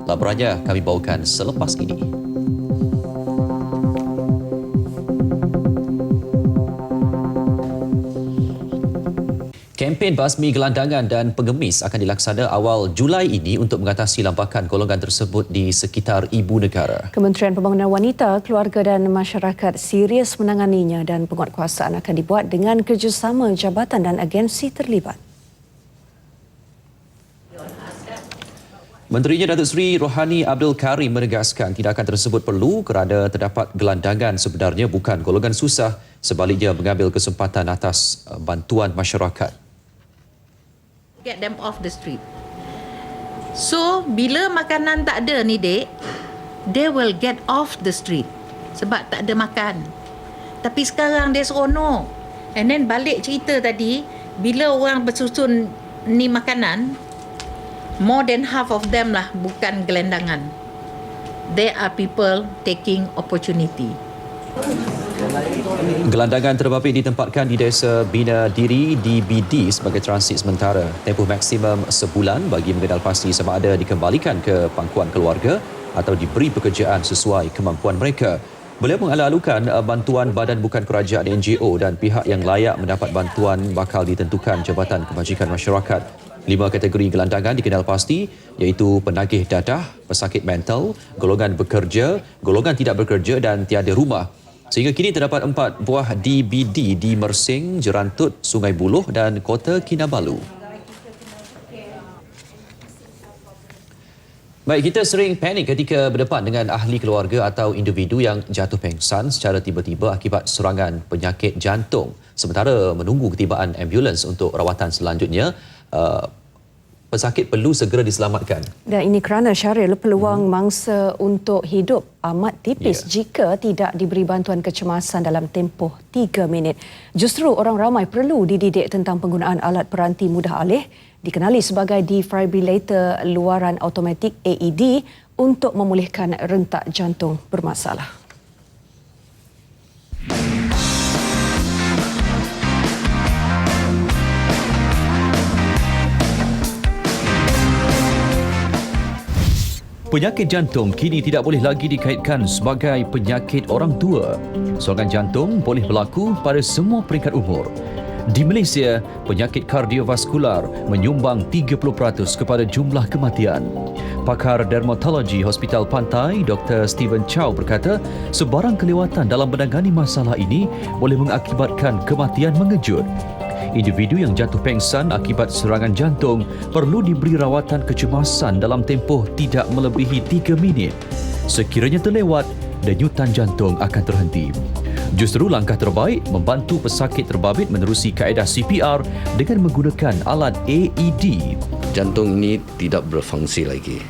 Laporannya kami bawakan selepas ini. Kempen basmi gelandangan dan pengemis akan dilaksana awal Julai ini untuk mengatasi lampakan golongan tersebut di sekitar ibu negara. Kementerian Pembangunan Wanita, Keluarga dan Masyarakat serius menanganinya dan penguatkuasaan akan dibuat dengan kerjasama jabatan dan agensi terlibat. Menterinya Datuk Seri Rohani Abdul Karim menegaskan tindakan tersebut perlu kerana terdapat gelandangan sebenarnya bukan golongan susah, sebaliknya mengambil kesempatan atas bantuan masyarakat. Get them off the street. So, bila makanan tak ada ni, dek, they will get off the street sebab tak ada makan. Tapi sekarang dia seronok. And then balik cerita tadi, bila orang bersusun ni makanan, more than half of them lah bukan gelandangan. There are people taking opportunity. Gelandangan terbabit ditempatkan di Desa Bina Diri DBD sebagai transit sementara. Tempoh maksimum sebulan bagi mengenal pasti sama ada dikembalikan ke pangkuan keluarga atau diberi pekerjaan sesuai kemampuan mereka. Beliau mengalu-alukan bantuan badan bukan kerajaan NGO dan pihak yang layak mendapat bantuan bakal ditentukan Jabatan Kebajikan Masyarakat. 5 kategori gelandangan dikenal pasti iaitu penagih dadah, pesakit mental, golongan bekerja, golongan tidak bekerja dan tiada rumah. Sehingga kini terdapat 4 buah DBD di Mersing, Jerantut, Sungai Buloh dan Kota Kinabalu. Baik, kita sering panik ketika berdepan dengan ahli keluarga atau individu yang jatuh pengsan secara tiba-tiba akibat serangan penyakit jantung. Sementara menunggu ketibaan ambulans untuk rawatan selanjutnya, pesakit perlu segera diselamatkan. Dan ini kerana Syaril, peluang mangsa untuk hidup amat tipis jika tidak diberi bantuan kecemasan dalam tempoh 3 minit. Justru orang ramai perlu dididik tentang penggunaan alat peranti mudah alih dikenali sebagai defibrillator luaran automatik AED untuk memulihkan rentak jantung bermasalah. Penyakit jantung kini tidak boleh lagi dikaitkan sebagai penyakit orang tua. Serangan jantung boleh berlaku pada semua peringkat umur. Di Malaysia, penyakit kardiovaskular menyumbang 30% kepada jumlah kematian. Pakar dermatologi Hospital Pantai, Dr. Stephen Chow berkata, sebarang kelewatan dalam menangani masalah ini boleh mengakibatkan kematian mengejut. Individu yang jatuh pengsan akibat serangan jantung perlu diberi rawatan kecemasan dalam tempoh tidak melebihi 3 minit. Sekiranya terlewat, denyutan jantung akan terhenti. Justru langkah terbaik membantu pesakit terbabit menerusi kaedah CPR dengan menggunakan alat AED. Jantung ini tidak berfungsi lagi.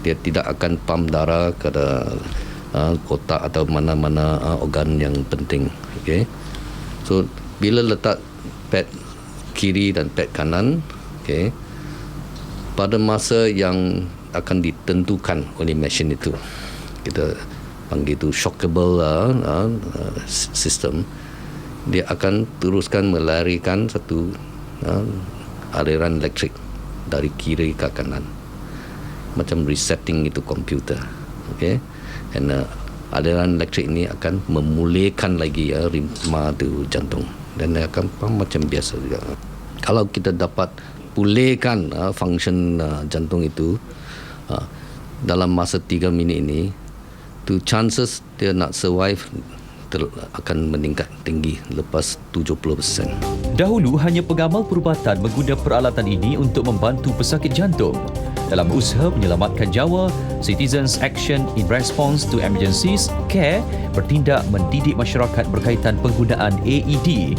Dia tidak akan pam darah ke kotak atau mana-mana organ yang penting. Okay? So, bila letak pad kiri dan pad kanan, okay, pada masa yang akan ditentukan oleh mesin itu, kita panggil itu shockable system, dia akan teruskan melarikan satu aliran elektrik dari kiri ke kanan, macam resetting itu komputer, okay, dan aliran elektrik ini akan memulihkan lagi ritma itu jantung. Dan dia akan macam biasa juga. Kalau kita dapat pulihkan function jantung itu dalam masa 3 minit ini, tu chances dia nak survive akan meningkat tinggi lepas 70%. Dahulu hanya pengamal perubatan mengguna peralatan ini untuk membantu pesakit jantung. Dalam usaha menyelamatkan nyawa, Citizens Action in Response to Emergencies (CARE) bertindak mendidik masyarakat berkaitan penggunaan AED.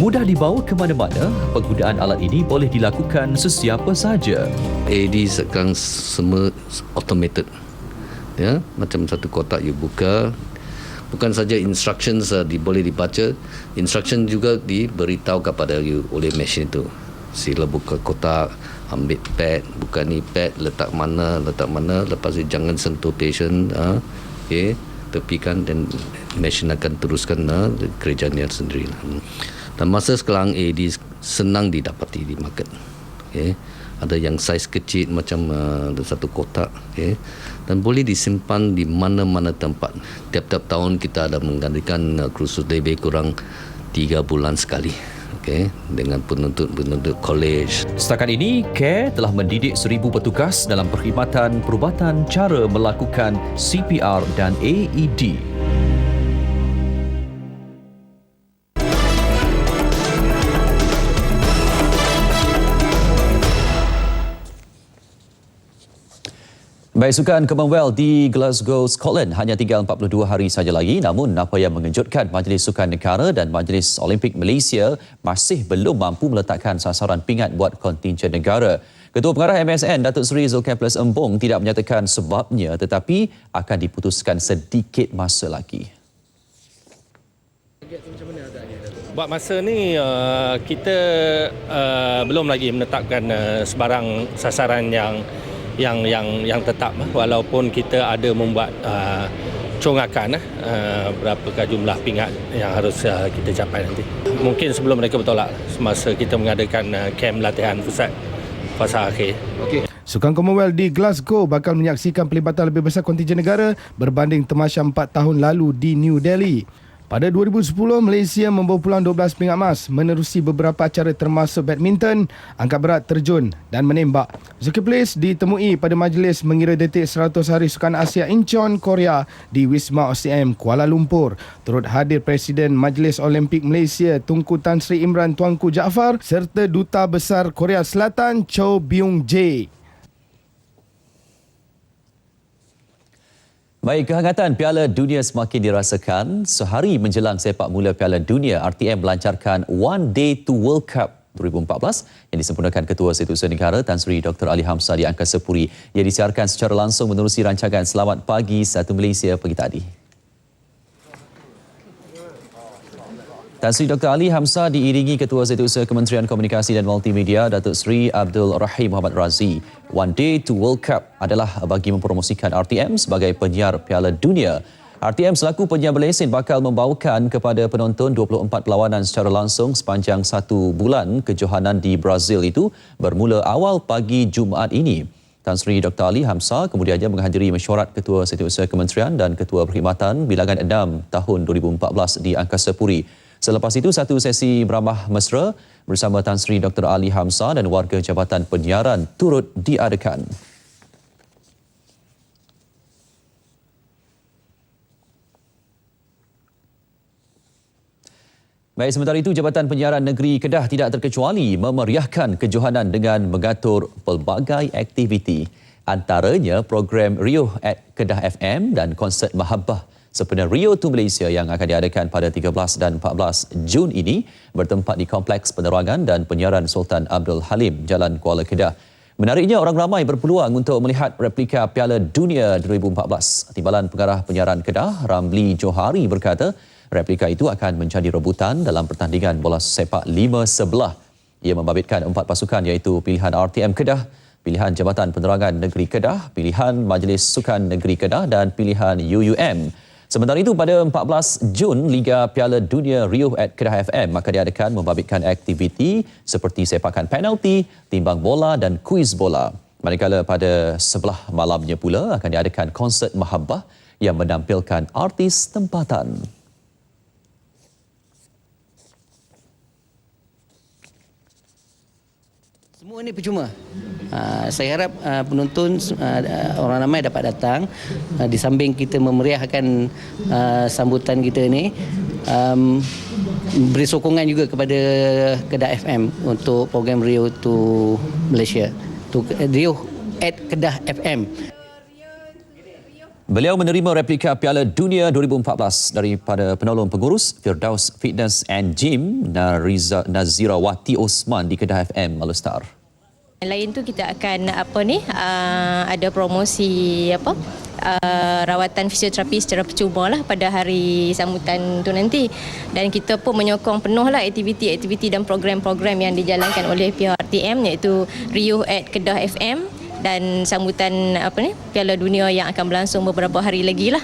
Mudah dibawa ke mana-mana, penggunaan alat ini boleh dilakukan sesiapa sahaja. AED sekarang semua automated. Ya, macam satu kotak you buka, Bukan saja instructions boleh dibaca, instruction juga diberitahu kepada you oleh mesin itu. Sila buka kotak, ambil pad, buka ni pad, letak mana, lepas itu jangan sentuh patient, okay, tepikan dan mesin akan teruskan kerjanya sendiri. Dan masa sekarang AED senang didapati di market. Okay. Ada yang saiz kecil macam satu kotak, okay, dan boleh disimpan di mana-mana tempat. Tiap-tiap tahun kita ada menggantikan kursus lebih kurang 3 bulan sekali, okay, dengan penuntut college. Setakat ini, CARE telah mendidik 1,000 petugas dalam perkhidmatan perubatan cara melakukan CPR dan AED. Baik, Sukan Commonwealth di Glasgow, Scotland hanya tinggal 42 hari saja lagi, namun apa yang mengejutkan, Majlis Sukan Negara dan Majlis Olimpik Malaysia masih belum mampu meletakkan sasaran pingat buat kontingen negara. Ketua Pengarah MSN Datuk Seri Zulkifli Embong tidak menyatakan sebabnya, tetapi akan diputuskan sedikit masa lagi. Buat masa ni kita belum lagi menetapkan sebarang sasaran yang tetap, walaupun kita ada membuat congakan berapakah jumlah pingat yang harus kita capai nanti. Mungkin sebelum mereka bertolak semasa kita mengadakan kem latihan pusat fasa akhir. Sukan Commonwealth di Glasgow bakal menyaksikan pelibatan lebih besar kontingen negara berbanding temasya 4 tahun lalu di New Delhi. Pada 2010, Malaysia membawa pulang 12 pingat emas menerusi beberapa acara termasuk badminton, angkat berat, terjun dan menembak. Zulkifli ditemui pada majlis mengira detik 100 hari Sukan Asia Incheon, Korea di Wisma OCM, Kuala Lumpur. Turut hadir Presiden Majlis Olimpik Malaysia Tunku Tan Sri Imran Tuanku Jaafar serta Duta Besar Korea Selatan Cho Byung-jae. Baik, kehangatan Piala Dunia semakin dirasakan. Sehari menjelang sepak mula Piala Dunia, RTM melancarkan One Day to World Cup 2014 yang disempurnakan Ketua Setiausaha Negara Tan Sri Dr. Ali Hamzah di Angkasa Puri. Ia disiarkan secara langsung menerusi rancangan Selamat Pagi Satu Malaysia pagi tadi. Tan Sri Dr. Ali Hamzah diiringi Ketua Setiausaha Kementerian Komunikasi dan Multimedia Datuk Sri Abdul Rahim Muhammad Razi. One Day to World Cup adalah bagi mempromosikan RTM sebagai penyiar Piala Dunia. RTM selaku penyiar berlesen bakal membawakan kepada penonton 24 perlawanan secara langsung sepanjang 1 bulan kejohanan di Brazil itu bermula awal pagi Jumaat ini. Tan Sri Dr. Ali Hamzah kemudiannya menghadiri mesyuarat Ketua Setiausaha Kementerian dan Ketua Perkhidmatan bilangan 6 tahun 2014 di Angkasa Puri. Selepas itu, satu sesi beramah mesra bersama Tan Sri Dr. Ali Hamzah dan warga Jabatan Penyiaran turut diadakan. Baik, sementara itu Jabatan Penyiaran Negeri Kedah tidak terkecuali memeriahkan kejohanan dengan mengatur pelbagai aktiviti. Antaranya program Rio at Kedah FM dan konsert Mahabbah sempena Rio to Malaysia yang akan diadakan pada 13 dan 14 Jun ini bertempat di Kompleks Penerangan dan Penyiaran Sultan Abdul Halim, Jalan Kuala Kedah. Menariknya, orang ramai berpeluang untuk melihat replika Piala Dunia 2014. Timbalan Pengarah Penyiaran Kedah, Ramli Johari berkata, replika itu akan menjadi rebutan dalam pertandingan bola sepak 5 sebelah. Ia membabitkan 4 pasukan iaitu pilihan RTM Kedah, pilihan Jabatan Penerangan Negeri Kedah, pilihan Majlis Sukan Negeri Kedah dan pilihan UUM. Sementara itu, pada 14 Jun, Liga Piala Dunia Rio at Kedah FM akan diadakan membabitkan aktiviti seperti sepakan penalti, timbang bola dan kuis bola. Manakala pada sebelah malamnya pula akan diadakan konsert Mahabbah yang menampilkan artis tempatan. Semua ini percuma. Saya harap penonton orang ramai dapat datang. Di samping kita memeriahkan sambutan kita ini, beri sokongan juga kepada Kedah FM untuk program Rio to Malaysia, to Rio at Kedah FM. Beliau menerima replika Piala Dunia 2014 daripada penolong pengurus Firdaus Fitness and Gym Nazirawati Osman di Kedah FM Malustar. Lain tu kita akan ada promosi rawatan fisioterapi secara percuma lah pada hari sambutan tu nanti, dan kita pun menyokong penuh lah aktiviti-aktiviti dan program-program yang dijalankan oleh pihak RTM, iaitu Rio at Kedah FM dan sambutan Piala Dunia yang akan berlangsung beberapa hari lagi lah.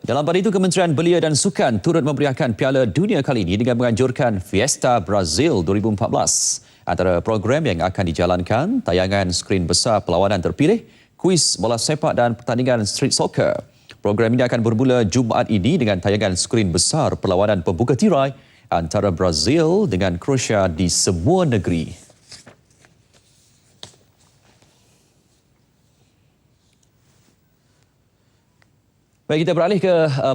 Dalam pada itu, Kementerian Belia dan Sukan turut memeriahkan Piala Dunia kali ini dengan menganjurkan Fiesta Brazil 2014. Antara program yang akan dijalankan, tayangan skrin besar perlawanan terpilih, kuis bola sepak dan pertandingan street soccer. Program ini akan bermula Jumaat ini dengan tayangan skrin besar perlawanan pembuka tirai antara Brazil dengan Croatia di semua negeri. Baik, kita beralih ke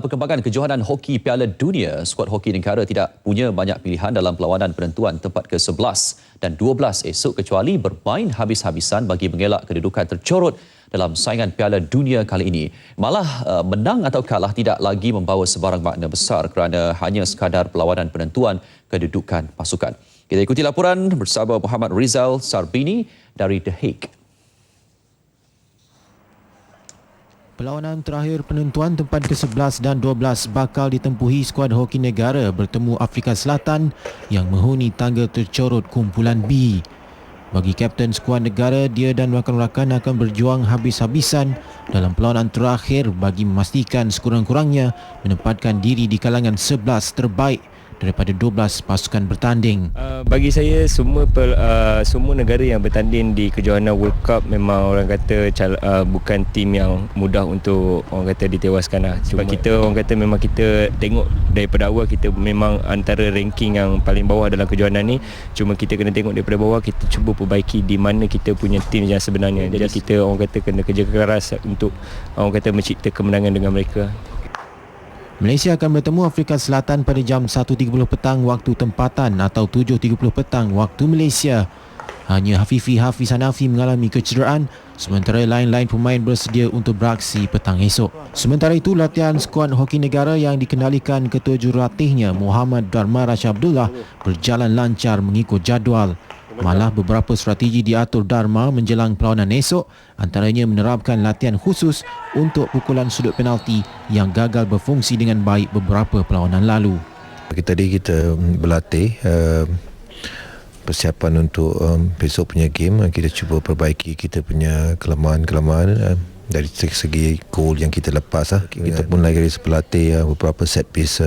perkembangan kejohanan hoki Piala Dunia. Skuad hoki negara tidak punya banyak pilihan dalam perlawanan penentuan tempat ke-11 dan 12 esok kecuali bermain habis-habisan bagi mengelak kedudukan tercorot dalam saingan Piala Dunia kali ini. Malah menang atau kalah tidak lagi membawa sebarang makna besar kerana hanya sekadar perlawanan penentuan kedudukan pasukan. Kita ikuti laporan bersama Muhammad Rizal Sarbini dari The Hague. Perlawanan terakhir penentuan tempat ke-11 dan 12 bakal ditempuhi skuad hoki negara bertemu Afrika Selatan yang menghuni tangga tercorot kumpulan B. Bagi kapten skuad negara, dia dan rakan-rakan akan berjuang habis-habisan dalam perlawanan terakhir bagi memastikan sekurang-kurangnya menempatkan diri di kalangan 11 terbaik daripada 12 pasukan bertanding. Bagi saya, semua negara yang bertanding di kejohanan World Cup memang orang kata bukan tim yang mudah untuk orang kata ditewaskan lah. Sebab kita orang kata memang kita tengok daripada awal kita memang antara ranking yang paling bawah dalam kejohanan ni. Cuma kita kena tengok daripada bawah, kita cuba perbaiki di mana kita punya tim yang sebenarnya. Jadi kita orang kata kena kerja keras untuk orang kata mencipta kemenangan dengan mereka. Malaysia akan bertemu Afrika Selatan pada jam 1.30 petang waktu tempatan atau 7.30 petang waktu Malaysia. Hanya Hafifi Hafiz Hanafi mengalami kecederaan, sementara lain-lain pemain bersedia untuk beraksi petang esok. Sementara itu, latihan skuad hoki negara yang dikendalikan Ketua Jurulatihnya Muhammad Dharma Rasha Abdullah berjalan lancar mengikut jadual. Malah beberapa strategi diatur Dharma menjelang perlawanan esok, antaranya menerapkan latihan khusus untuk pukulan sudut penalti yang gagal berfungsi dengan baik beberapa perlawanan lalu. Tadi kita berlatih persiapan untuk besok punya game. Kita cuba perbaiki kita punya kelemahan-kelemahan dari segi gol yang kita lepas. Kita pun lagi berlatih beberapa set piece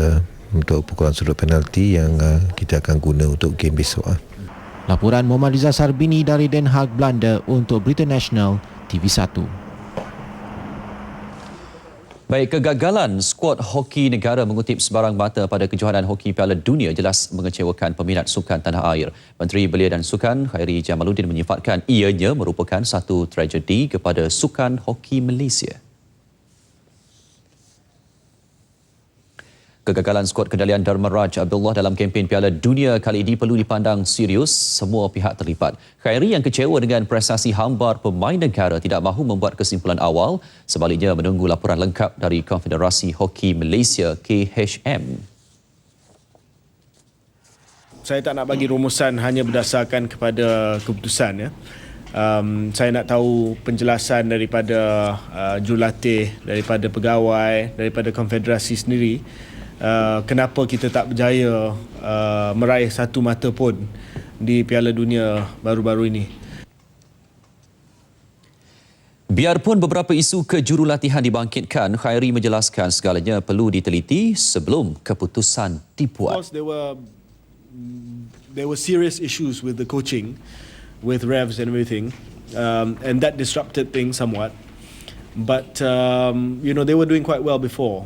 untuk pukulan sudut penalti yang kita akan guna untuk game besok. Laporan Muhammad Rizal Sarbini dari Den Haag, Belanda untuk Berita Nasional TV1. Baik, kegagalan skuad hoki negara mengutip sebarang mata pada kejohanan hoki Piala Dunia jelas mengecewakan peminat sukan tanah air. Menteri Belia dan Sukan Khairi Jamaluddin menyifatkan ianya merupakan satu tragedi kepada sukan hoki Malaysia. Kegagalan skuad kendalian Dharma Raj Abdullah dalam kempen Piala Dunia kali ini perlu dipandang serius semua pihak terlibat. Khairi yang kecewa dengan prestasi hambar pemain negara tidak mahu membuat kesimpulan awal, sebaliknya menunggu laporan lengkap dari Konfederasi Hoki Malaysia KHM. Saya tak nak bagi rumusan hanya berdasarkan kepada keputusan. Saya nak tahu penjelasan daripada jurulatih, daripada pegawai, daripada konfederasi sendiri. Kenapa kita tak berjaya meraih satu mata pun di Piala Dunia baru-baru ini. Biarpun beberapa isu kejurulatihan dibangkitkan, Khairi menjelaskan segalanya perlu diteliti sebelum keputusan dibuat. Of course, there were serious issues with the coaching, with revs and everything, and that disrupted things somewhat. But they were doing quite well before.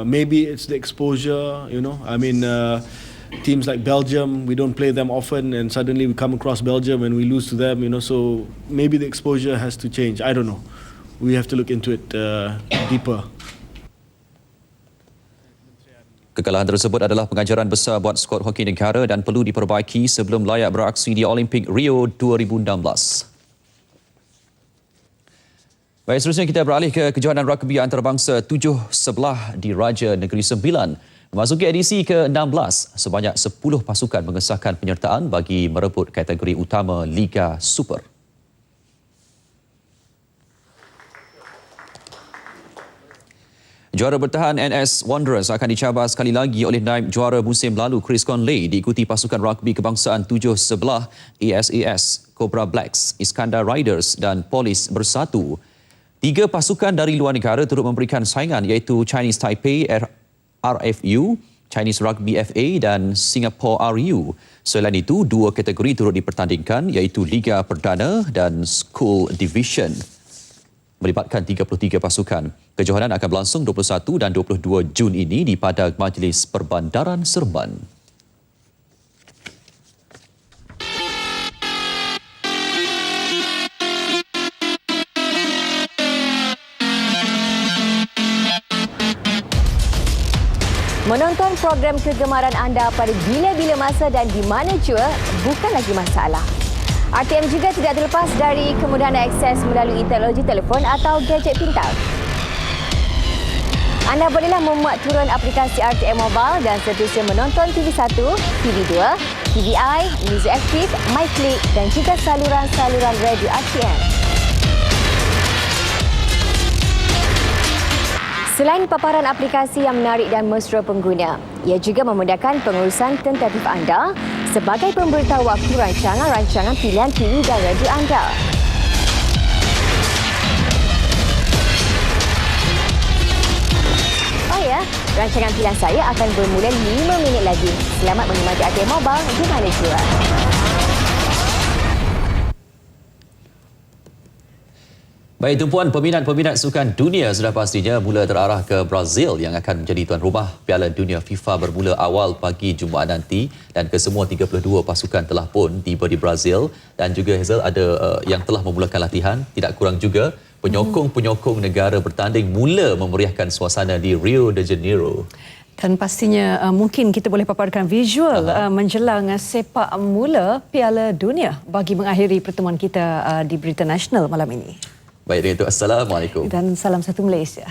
Maybe it's the exposure, teams like Belgium, we don't play them often and suddenly we come across Belgium and we lose to them, so maybe the exposure has to change. I don't know. We have to look into it deeper. Kekalahan tersebut adalah pengajaran besar buat skuad hoki negara dan perlu diperbaiki sebelum layak beraksi di Olimpik Rio 2016. Baik, seterusnya kita beralih ke kejohanan rugby antarabangsa 7-11 di Raja Negeri Sembilan. Memasuki edisi ke-16, sebanyak 10 pasukan mengesahkan penyertaan bagi merebut kategori utama Liga Super. Juara bertahan NS Wanderers akan dicabar sekali lagi oleh naib juara musim lalu Chris Conley diikuti pasukan rugby kebangsaan 7-11 ASAS, Cobra Blacks, Iskandar Riders dan Polis Bersatu. 3 pasukan dari luar negara turut memberikan saingan iaitu Chinese Taipei RFU, Chinese Rugby FA dan Singapore RU. Selain itu, 2 kategori turut dipertandingkan iaitu Liga Perdana dan School Division. Melibatkan 33 pasukan. Kejohanan akan berlangsung 21 dan 22 Jun ini di Padang Majlis Perbandaran Seremban. Menonton program kegemaran anda pada bila-bila masa dan di mana jua bukan lagi masalah. RTM juga tidak terlepas dari kemudahan akses melalui teknologi telefon atau gadget pintar. Anda bolehlah memuat turun aplikasi RTM Mobile dan seterusnya menonton TV1, TV2, TVI, Music Active, MyClick dan juga saluran-saluran radio RTM. Selain paparan aplikasi yang menarik dan mesra pengguna, ia juga memudahkan pengurusan tentatif anda sebagai pemberitahu waktu rancangan-rancangan pilihan TV dan radio anda. Oh ya, rancangan pilihan saya akan bermula 5 minit lagi. Selamat menikmati RTM Mobile di mana jua. Baik, tumpuan peminat-peminat sukan dunia sudah pastinya mula terarah ke Brazil yang akan menjadi tuan rumah Piala Dunia FIFA bermula awal pagi Jumaat nanti, dan kesemua 32 pasukan telah pun tiba di Brazil, dan juga Hazel ada yang telah memulakan latihan. Tidak kurang juga penyokong-penyokong negara bertanding mula memeriahkan suasana di Rio de Janeiro. Dan pastinya mungkin kita boleh paparkan visual menjelang sepak mula Piala Dunia bagi mengakhiri pertemuan kita di Berita Nasional malam ini. Baik, dengan itu, Assalamualaikum. Dan salam satu Malaysia.